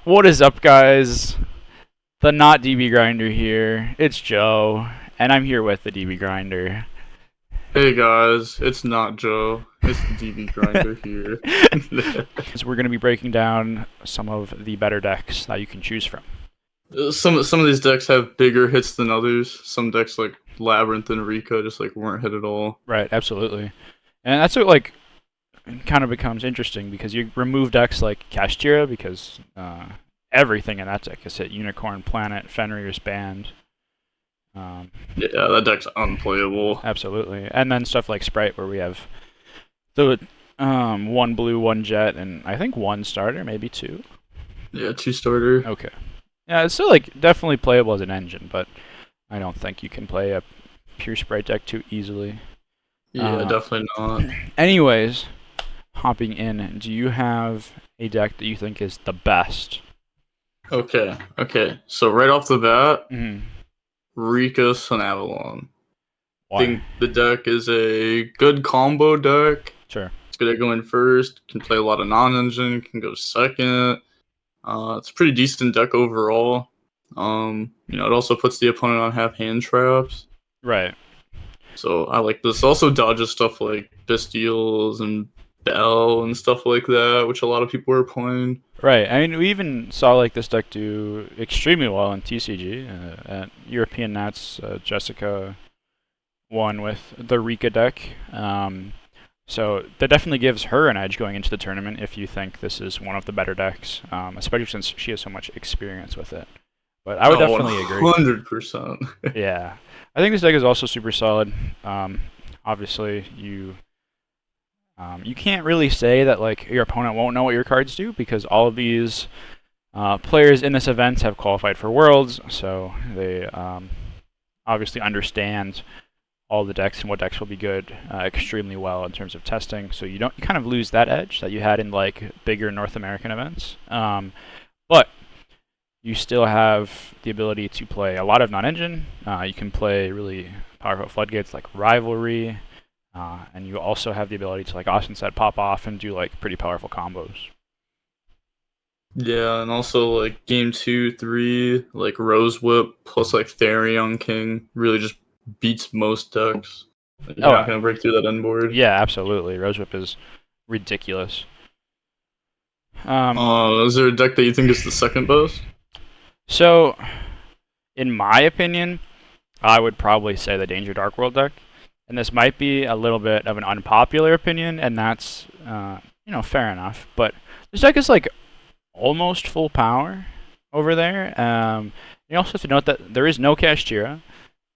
What is up, guys? The not DB Grinder here. It's Joe, and I'm here with the DB Grinder. Hey guys, it's not Joe. It's the DB Grinder here. So we're going to be breaking down some of the better decks that you can choose from. Some of these decks have bigger hits than others. Some decks like Labyrinth and Rikka just like weren't hit at all. Right, absolutely. And that's what like kind of becomes interesting because you remove decks like Kashtira because everything in that deck is hit. Unicorn, Planet, Fenrir's Band. Yeah, that deck's unplayable. Absolutely. And then stuff like Sprite where we have the one blue, one jet, and I think one starter, maybe two. Yeah, 2-starter. Okay. Yeah, it's still like definitely playable as an engine, but I don't think you can play a pure Sprite deck too easily. Yeah, definitely not. Anyways, hopping in, do you have a deck that you think is the best? Okay. So right off the bat, Mm-hmm. Rikka Avalon. Why? I think the deck is a good combo deck. Sure. It's good at going first. Can play a lot of non-engine. Can go second. It's a pretty decent deck overall. It also puts the opponent on half hand traps. Right. So I like this. Also dodges stuff like Bestials and Bell and stuff like that, which a lot of people are playing. Right. I mean, we even saw like this deck do extremely well in TCG. At European Nats, Jessica won with the Rikka deck. So that definitely gives her an edge going into the tournament if you think this is one of the better decks, especially since she has so much experience with it. But I would definitely agree. 100%. Yeah. I think this deck is also super solid. Obviously, you can't really say that like your opponent won't know what your cards do because all of these players in this event have qualified for Worlds, so they obviously understand all the decks and what decks will be good extremely well in terms of testing. So you kind of lose that edge that you had in like bigger North American events. But you still have the ability to play a lot of non-engine. You can play really powerful floodgates like Rivalry, and you also have the ability to, like Austin said, pop off and do like pretty powerful combos. Yeah, and also like game 2, 3, like Rose Whip plus like Therion King really just beats most decks. Like, you're not gonna break through that end board. Yeah, absolutely. Rose Whip is ridiculous. Is there a deck that you think is the second best? So, in my opinion, I would probably say the Danger Dark World deck. And this might be a little bit of an unpopular opinion, and that's, fair enough. But this deck is, like, almost full power over there. You also have to note that there is no Kashtira.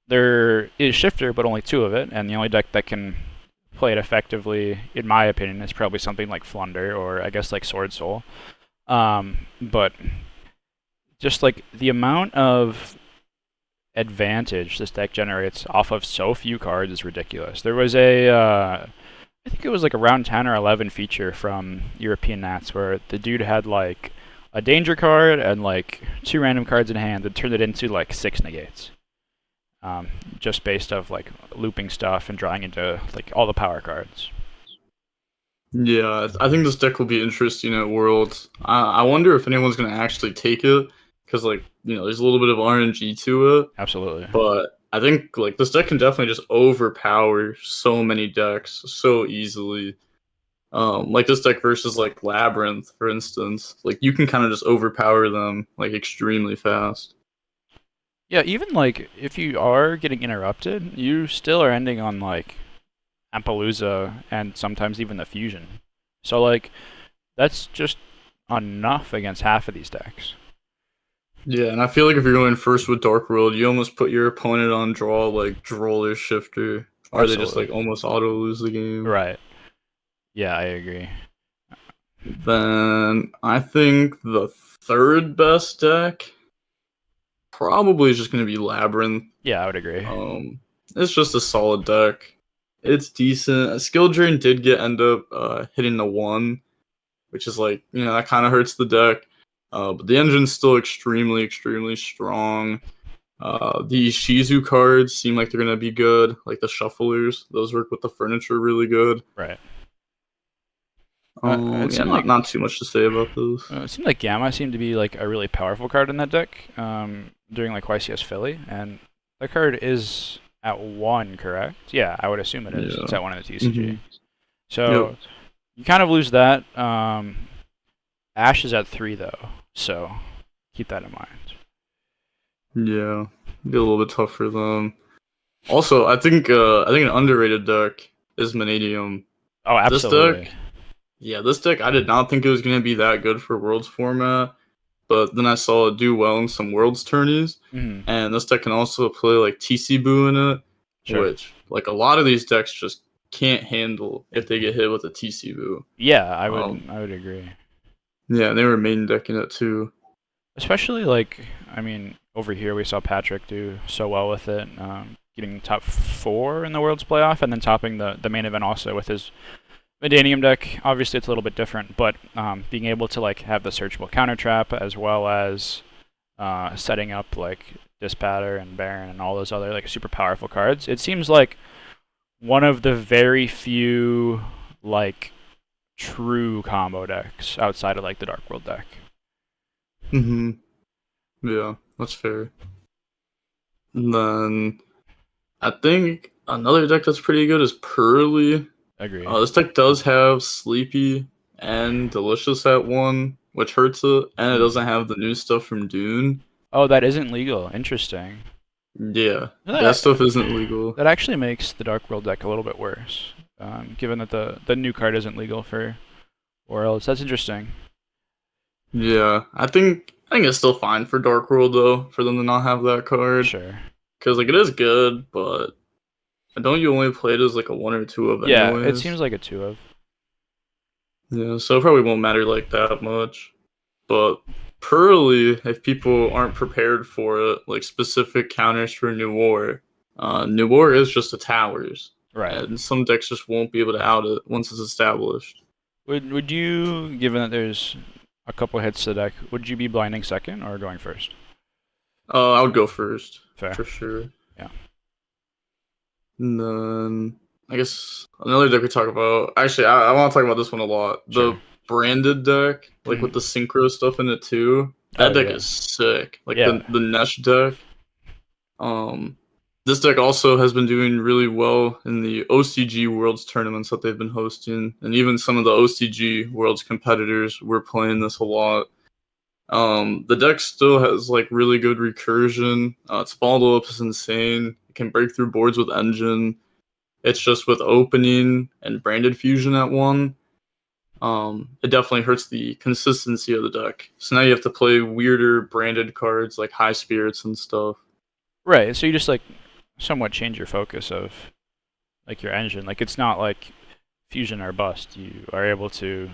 There is Shifter, but only 2 of it. And the only deck that can play it effectively, in my opinion, is probably something like Flunder or, I guess, like Sword Soul. But just like the amount of advantage this deck generates off of so few cards is ridiculous. There was I think it was like a round 10 or 11 feature from European Nats where the dude had like a danger card and like 2 random cards in hand and turned it into like 6 negates. Just based off like looping stuff and drawing into like all the power cards. Yeah, I think this deck will be interesting at Worlds. I wonder if anyone's going to actually take it, because like, there's a little bit of RNG to it. Absolutely. But I think like this deck can definitely just overpower so many decks so easily. Like this deck versus like Labyrinth, for instance. Like you can kind of just overpower them like extremely fast. Yeah, even like if you are getting interrupted, you still are ending on like Appaloosa and sometimes even the Fusion. So like that's just enough against half of these decks. Yeah, and I feel like if you're going first with Dark World, you almost put your opponent on draw like Droll or Shifter. Or they just like almost auto lose the game. Right. Yeah, I agree. Then I think the third best deck probably is just going to be Labyrinth. Yeah, I would agree. It's just a solid deck. It's decent. Skill Drain did end up hitting the 1, which is like, that kind of hurts the deck. But the engine's still extremely, extremely strong. The Shizu cards seem like they're going to be good. Like the Shufflers, those work with the furniture really good. Right. It Yeah, seemed not too much to say about those. it seemed like Gamma seemed to be like a really powerful card in that deck during like YCS Philly, and that card is at 1, correct? Yeah, I would assume it is. It's Yeah. at 1 in the Hmm. TCG. So Yep. you kind of lose that. Ash is at 3 though, so keep that in mind. Yeah. Be a little bit tough for them. Also, I think an underrated deck is Mannadium. Oh, This deck, absolutely. yeah, this deck I did not think it was gonna be that good for Worlds format, but then I saw it do well in some Worlds tourneys, Hmm. and this deck can also play like TC Boo in it, Sure. which like a lot of these decks just can't handle if they get hit with a TC Boo. Yeah, Um, I would agree. yeah, they were main decking it too. Especially like, I mean, over here we saw Patrick do so well with it, getting top 4 in the World's Playoff, and then topping the main event also with his Mannadium deck. Obviously, it's a little bit different, but being able to like have the searchable counter trap as well as setting up like Dispatter and Baron and all those other like super powerful cards. It seems like one of the very few like true combo decks outside of like the Dark World deck. Hmm. Yeah, that's fair. And then I think another deck that's pretty good is Purrely. Agree. This deck does have Sleepy and Delicious at 1, which hurts it, and it Hmm. doesn't have the new stuff from Dune. Oh, that isn't legal. Interesting. Yeah, that That stuff isn't legal. that actually makes the Dark World deck a little bit worse, given that the new card isn't legal for Worlds. That's interesting. Yeah, I think it's still fine for Dark World though, for them to not have that card, Sure. because like it is good, but don't you only play it as like a 1 or 2 of Yeah, it anyways? seems like a 2 of. Yeah, so it probably won't matter like that much. But Pearly, if people aren't prepared for it, like specific counters for New War, New War is just a towers, Right. and some decks just won't be able to out it once it's established. Would you, given that there's a couple hits to the deck, would you be blinding second or going first? I would go first Fair. for sure. Yeah. And then I guess another deck we talk about. Actually, I want to talk about this one a lot. Sure. The branded deck, like with Mhm. the synchro stuff in it too. Oh That deck yeah. is sick. Like Yeah. the Nesh deck. Um, this deck also has been doing really well in the OCG Worlds tournaments that they've been hosting, and even some of the OCG Worlds competitors were playing this a lot. The deck still has like really good recursion. Its follow up is insane. It can break through boards with engine. It's just with opening and branded fusion at 1. It definitely hurts the consistency of the deck. So now you have to play weirder branded cards like high spirits and stuff. Right. So you just like somewhat change your focus of like your engine. Like it's not like fusion or bust. You are able to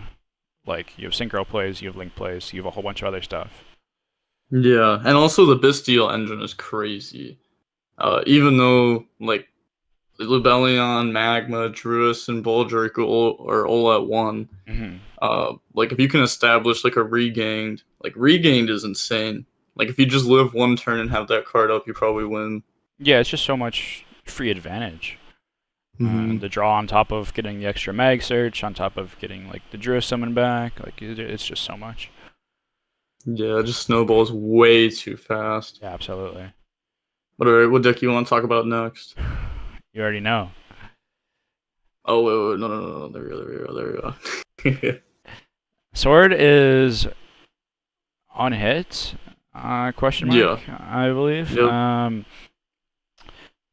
like you have synchro plays, you have link plays, you have a whole bunch of other stuff. Yeah, and also the Bastille engine is crazy. Even though like Lebellion, Magma, Druis, and Buldrake are all at 1. Hmm. Like if you can establish like a regained is insane. Like if you just live 1 turn and have that card up, you probably win. Yeah, it's just so much free advantage. Hmm. The draw on top of getting the extra mag search, on top of getting like the Druid summon back, like it's just so much. Yeah, it just snowballs way too fast. Yeah, absolutely. But alright, what deck you want to talk about next? You already know. Oh wait, no, there we go. Sword is unhit? Question mark. Yeah. I believe. Yep.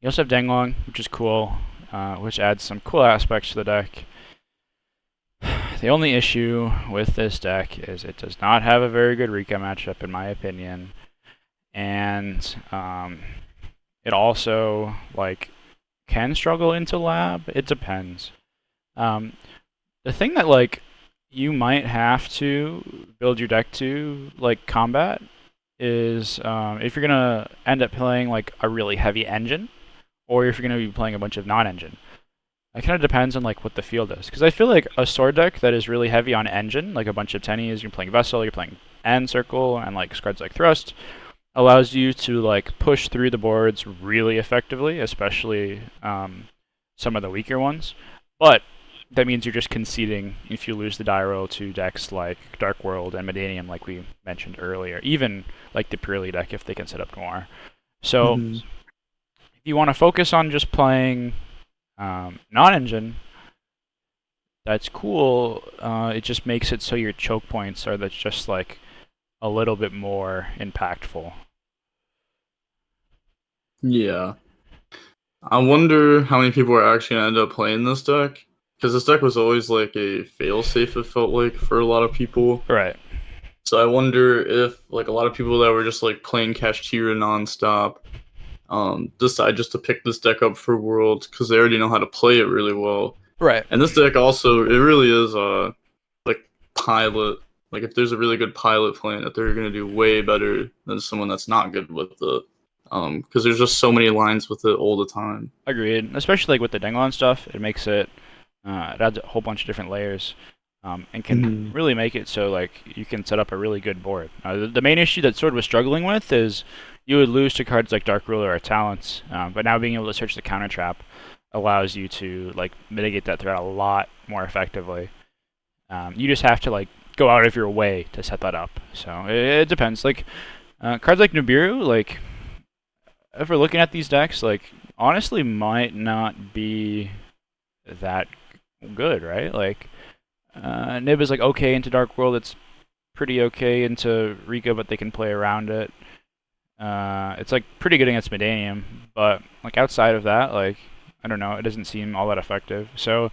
You also have Danglong, which is cool, which adds some cool aspects to the deck. The only issue with this deck is it does not have a very good Rikka matchup, in my opinion, and it also like can struggle into Lab. It depends. The thing that like you might have to build your deck to like combat is if you're gonna end up playing like a really heavy engine, or if you're gonna be playing a bunch of non-engine. It kind of depends on like what the field is, because I feel like a sword deck that is really heavy on engine, like a bunch of tennies, you're playing Vessel, you're playing End Circle, and like scards like Thrust, allows you to like push through the boards really effectively, especially some of the weaker ones. But that means you're just conceding if you lose the die roll to decks like Dark World and Mannadium, like we mentioned earlier. Even like the Purrely deck if they can set up Noir. So Mhm. if you want to focus on just playing non-engine, that's cool. It just makes it so your choke points are that's just like a little bit more impactful. Yeah. I wonder how many people are actually gonna end up playing this deck. Because this deck was always like a failsafe, it felt like, for a lot of people. Right. So I wonder if like a lot of people that were just like playing Kashtira nonstop decide just to pick this deck up for Worlds because they already know how to play it really well. Right. And this deck also, it really is like pilot. Like if there's a really good pilot playing it, they're gonna do way better than someone that's not good with it. Because there's just so many lines with it all the time. Agreed. Especially like with the Denglon stuff, it makes it it adds a whole bunch of different layers, and can Mhm. really make it so like you can set up a really good board. The main issue that Sword was struggling with is you would lose to cards like Dark Ruler or Talents, but now being able to search the counter trap allows you to like mitigate that threat a lot more effectively. You just have to like go out of your way to set that up. So it depends. Like cards like Nibiru, like if we're looking at these decks, like honestly might not be that good, right? Like Nib is like okay into Dark World. It's pretty okay into Rikka, but they can play around it. It's like pretty good against Mannadium, but like outside of that, like I don't know, it doesn't seem all that effective. So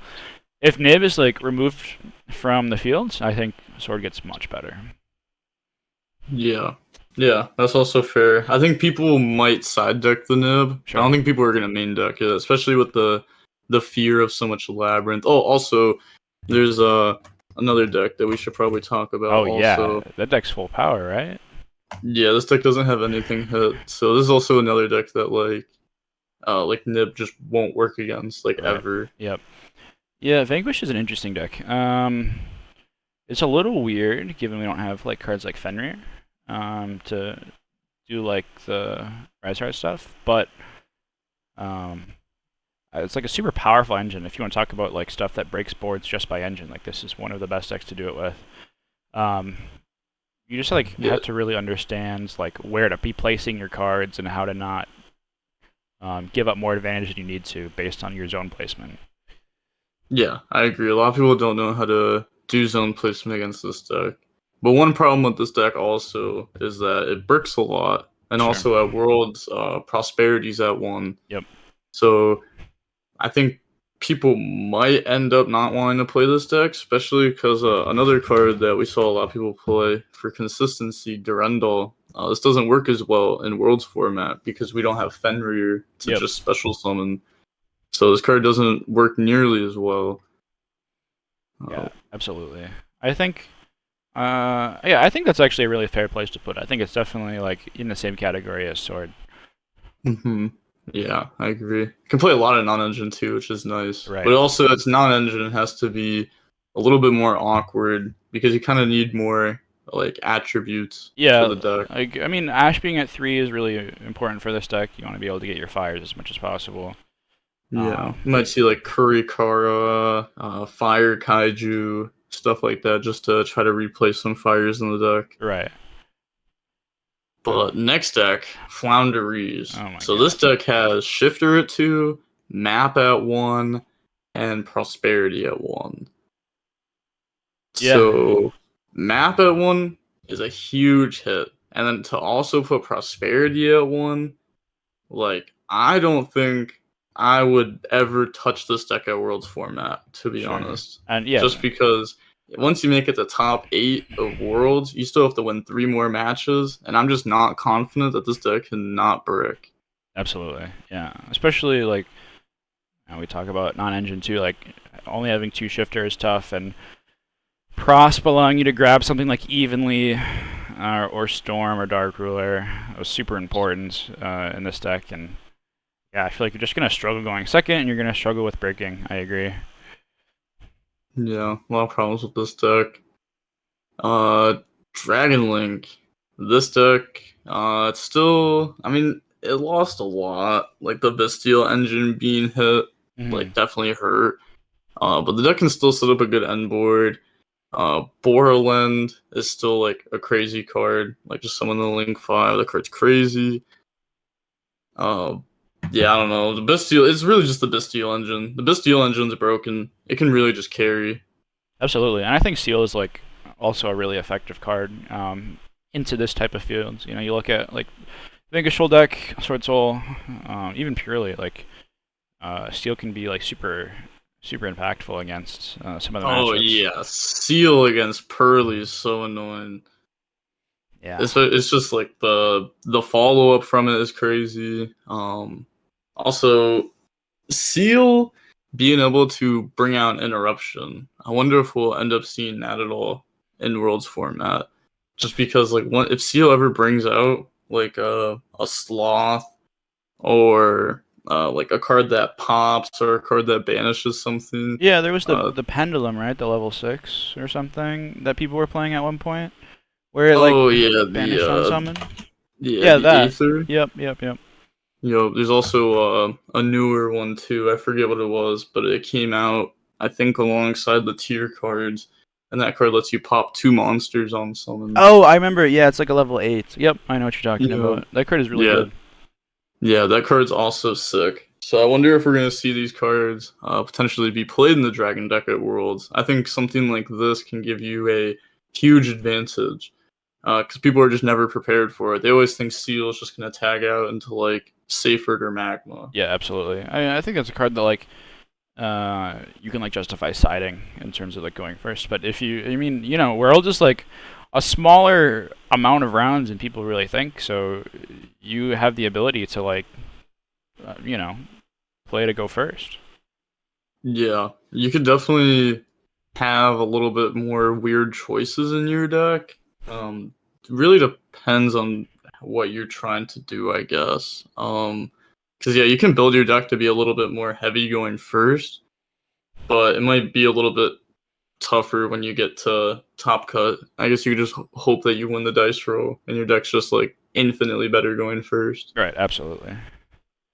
if Nib is like removed from the field, I think Sword gets much better. Yeah. Yeah, that's also fair. I think people might side deck the nib. I don't Sure. think people are gonna main deck it, especially with the fear of so much labyrinth. Oh, also, there's another deck that we should probably talk about. Oh yeah, Also, that deck's full power, right? yeah, this deck doesn't have anything hit, so this is also another deck that like nib just won't work against like Right. ever. Yep. Yeah, Vanquish is an interesting deck. It's a little weird given we don't have like cards like Fenrir, to do like the Rise Heart stuff, but um, it's like a super powerful engine. If you want to talk about like stuff that breaks boards just by engine, like this is one of the best decks to do it with. Um, you just like Yeah, have to really understand like where to be placing your cards and how to not give up more advantage than you need to based on your zone placement. yeah, I agree. A lot of people don't know how to do zone placement against this deck. But one problem with this deck also is that it bricks a lot, and Sure. also at Worlds, Prosperity's at 1. Yep. So I think people might end up not wanting to play this deck, especially because another card that we saw a lot of people play for consistency, Durendal. This doesn't work as well in Worlds format because we don't have Fenrir to Yep. just special summon. So this card doesn't work nearly as well. Yeah. Uh, Absolutely. I think. Yeah, I think that's actually a really fair place to put it. I think it's definitely like in the same category as Sword. hmm Yeah, I agree. You can play a lot of non-engine too, which is nice. But Right. also, it's non-engine has to be a little bit more awkward because you kind of need more like attributes for Yeah, the deck. like I mean, Ash being at 3 is really important for this deck. You want to be able to get your fires as much as possible. Yeah, you might see like Kurikara, Fire Kaiju, stuff like that, just to try to replace some fires in the deck. Right. But next deck, Floowandereeze. Oh my So this god. deck has Shifter at 2, Map at 1, and Prosperity at 1. Yeah. So Map at 1 is a huge hit. And then to also put Prosperity at 1, like, I don't think I would ever touch this deck at Worlds format, to be Sure. honest. And yeah, Just because once you make it the top 8 of Worlds, you still have to win 3 more matches, and I'm just not confident that this deck can not brick. absolutely. Yeah. Especially like we talk about non-engine too. Like only having 2 shifter is tough, and Prosp allowing you to grab something like evenly, or Storm or Dark Ruler was super important in this deck. And yeah, I feel like you're just gonna struggle going second, and you're gonna struggle with breaking. I agree. Yeah, a lot of problems with this deck. Dragon Link. This deck, it's still, I mean, it lost a lot. Like the Bestial engine being hit, Hmm. like definitely hurt. But the deck can still set up a good end board. Borland is still like a crazy card. Like just summon the Link 5. The card's crazy. Yeah, I don't know. The Bastille, it's really just the Bastille engine. The Bastille engine's broken. It can really just carry. Absolutely, and I think Seal is like also a really effective card into this type of field. You know, you look at like Vanquish Soul deck, Sword Soul, even Purrely, like Seal can be like super impactful against some of the Oh matchups. yeah, Seal against Purrely is so annoying. Yeah. It's just like the follow up from it is crazy. Also Seal being able to bring out interruption. I wonder if we'll end up seeing that at all in Worlds format. Just because like if Seal ever brings out like a sloth or like a card that pops or a card that banishes something. Yeah, there was the pendulum, right? The level 6 or something that people were playing at one point, where it like Oh yeah, banished on summon. yeah, Yeah, the that. Aether. Yep. You know, there's also a newer one too. I forget what it was, but it came out I think alongside the tier cards, and that card lets you pop 2 monsters on summon. Oh, I remember. Yeah, it's like a level 8. Yep, I know what you're talking Yeah, about. That card is really yeah, good. yeah. That card's also sick. So I wonder if we're gonna see these cards potentially be played in the Dragon deck at Worlds. I think something like this can give you a huge advantage because people are just never prepared for it. They always think Seal is just gonna tag out into like Seyfert or Magma. Yeah, absolutely. I think that's a card that like you can like justify siding in terms of like going first. But if you, I mean, you know, we're all just like a smaller amount of rounds than people really think. So you have the ability to like, you know, play to go first. Yeah, you could definitely have a little bit more weird choices in your deck. Really depends on what you're trying to do, I guess. Because yeah, you can build your deck to be a little bit more heavy going first, but it might be a little bit tougher when you get to top cut. I guess you just hope that you win the dice roll and your deck's just like infinitely better going first. Right, absolutely.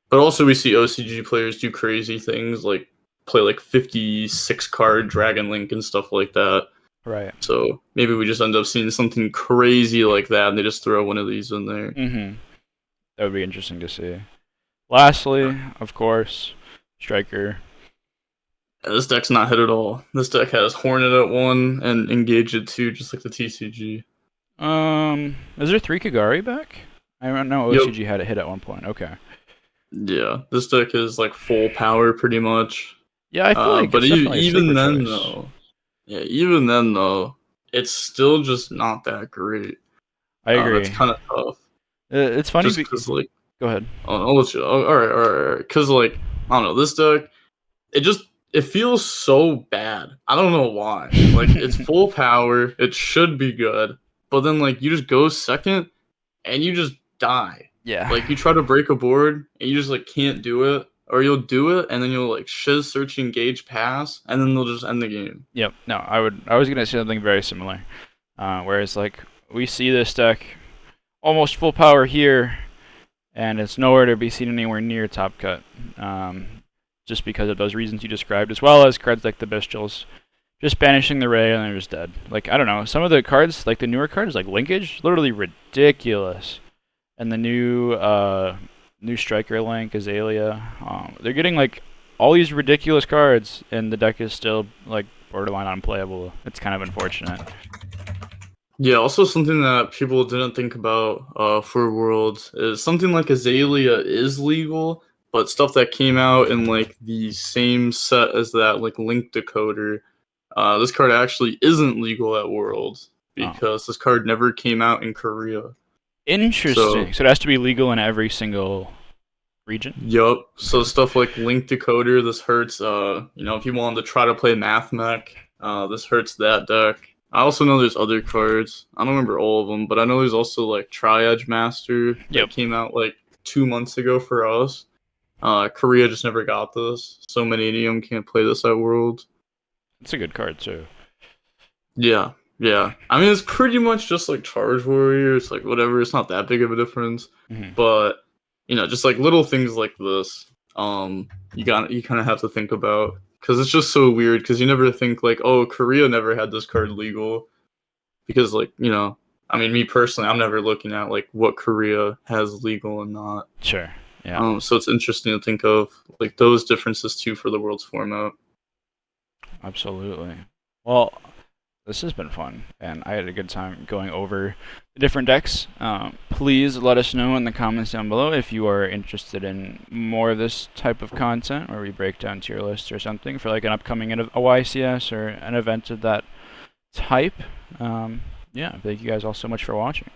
But also, we see OCG players do crazy things like play like 56 card Dragon Link and stuff like that. Right. So maybe we just end up seeing something crazy like that and they just throw one of these in there. Mm-hmm. That would be interesting to see. Lastly, of course, Striker. Yeah, this deck's not hit at all. This deck has Hornet at 1 and Engage at 2, just like the TCG. Is there 3 Kagari back? I don't know. OCG had it hit at one point. Okay. Yeah, this deck is like full power pretty much. Yeah, I feel like but it's definitely a even sleeper then choice. even then though, it's still just not that great. I agree. It's kind of tough. It's funny Just because like, go ahead. I'll let you. All right. Because like, I don't know, this deck, it feels so bad. I don't know why. Like it's full power. It should be good, but then like you just go second, and you just die. Yeah. Like you try to break a board, and you just like can't do it, or you'll do it, and then you'll like shiz, search, engage, pass, and then they'll just end the game. Yep. No, I was gonna say something very similar. Whereas like we see this deck almost full power here, and it's nowhere to be seen anywhere near top cut. Just because of those reasons you described, as well as cards like the Bestials, just banishing the Ray and they're just dead. Like, I don't know, some of the cards, like the newer cards, like Linkage, literally ridiculous. And the new Striker Link, Azalea, they're getting like all these ridiculous cards, and the deck is still like borderline unplayable. It's kind of unfortunate. Yeah, also something that people didn't think about for Worlds is something like Azalea is legal, but stuff that came out in like the same set as that, like Link Decoder, this card actually isn't legal at Worlds because this card never came out in Korea. Interesting. So it has to be legal in every single region? Yup. So stuff like Link Decoder, this hurts, if you wanted to try to play Math Mech, this hurts that deck. I also know there's other cards. I don't remember all of them, but I know there's also like Tri-Edge Master that came out like 2 months ago for us. Korea just never got this, so Mannadium can't play this at Worlds. It's a good card too. Yeah. I mean, it's pretty much just like Charge Warrior. It's like whatever. It's not that big of a difference. Mm-hmm. But just like little things like this, you kind of have to think about because it's just so weird. Because you never think like, oh, Korea never had this card legal, because like I mean, me personally, I'm never looking at like what Korea has legal and not. Sure. Yeah. So it's interesting to think of like those differences too for the world's format. Absolutely. Well, this has been fun, and I had a good time going over the different decks. Please let us know in the comments down below if you are interested in more of this type of content, where we break down tier lists or something for like an upcoming a YCS or an event of that type. Yeah, thank you guys all so much for watching.